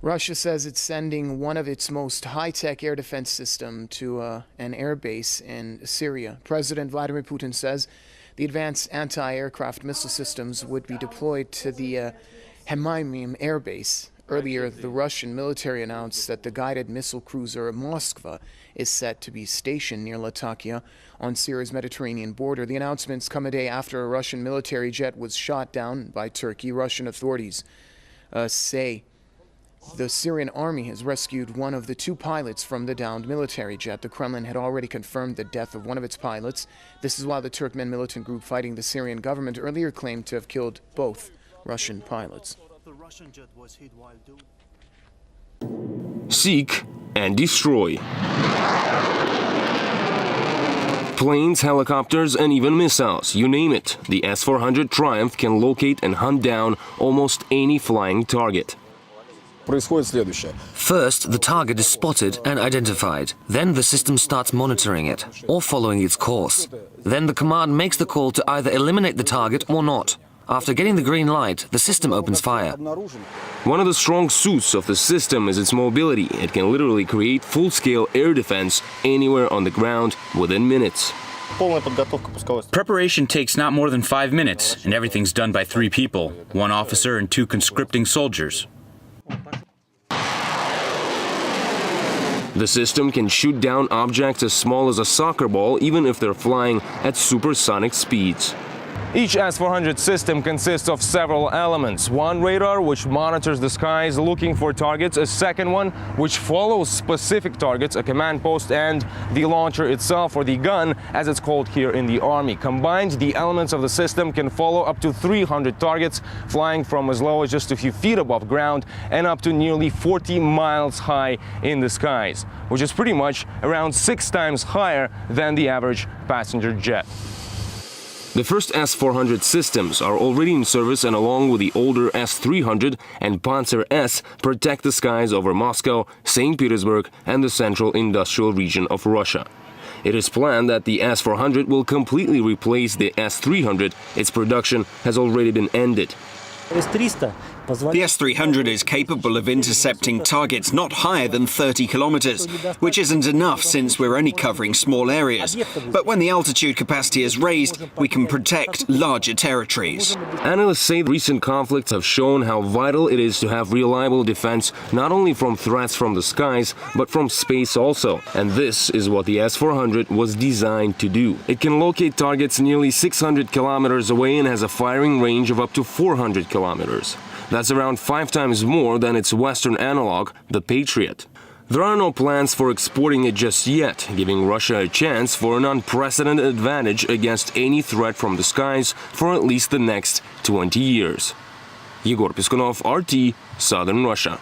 Russia says it's sending one of its most high-tech air defense system to an air base in Syria. President Vladimir Putin says the advanced anti-aircraft missile systems would be deployed to the Hemaimim air base. Earlier, the Russian military announced that the guided missile cruiser Moskva is set to be stationed near Latakia on Syria's Mediterranean border. The announcements come a day after a Russian military jet was shot down by Turkey. Russian authorities say the Syrian army has rescued one of the two pilots from the downed military jet. The Kremlin had already confirmed the death of one of its pilots. This is while the Turkmen militant group fighting the Syrian government earlier claimed to have killed both Russian pilots. Seek and destroy. Planes, helicopters, and even missiles, you name it. The S-400 Triumph can locate and hunt down almost any flying target. First, the target is spotted and identified. Then the system starts monitoring it, or following its course. Then the command makes the call to either eliminate the target or not. After getting the green light, the system opens fire. One of the strong suits of the system is its mobility. It can literally create full-scale air defense anywhere on the ground within minutes. Preparation takes not more than 5 minutes, and everything's done by 3 people, 1 officer and 2 conscripting soldiers. The system can shoot down objects as small as a soccer ball, even if they're flying at supersonic speeds. Each S-400 system consists of several elements. One radar, which monitors the skies looking for targets, a second one, which follows specific targets, a command post, and the launcher itself, or the gun, as it's called here in the Army. Combined, the elements of the system can follow up to 300 targets, flying from as low as just a few feet above ground and up to nearly 40 miles high in the skies, which is pretty much around 6 times higher than the average passenger jet. The first S-400 systems are already in service, and along with the older S-300 and Panzer S, protect the skies over Moscow, St. Petersburg, and the central industrial region of Russia. It is planned that the S-400 will completely replace the S-300. Its production has already been ended. The S-300 is capable of intercepting targets not higher than 30 kilometers, which isn't enough since we're only covering small areas. But when the altitude capacity is raised, we can protect larger territories. Analysts say recent conflicts have shown how vital it is to have reliable defense, not only from threats from the skies, but from space also. And this is what the S-400 was designed to do. It can locate targets nearly 600 kilometers away and has a firing range of up to 400 kilometers. That's around 5 times more than its Western analog, the Patriot. There are no plans for exporting it just yet, giving Russia a chance for an unprecedented advantage against any threat from the skies for at least the next 20 years. Yegor Piskunov, RT, Southern Russia.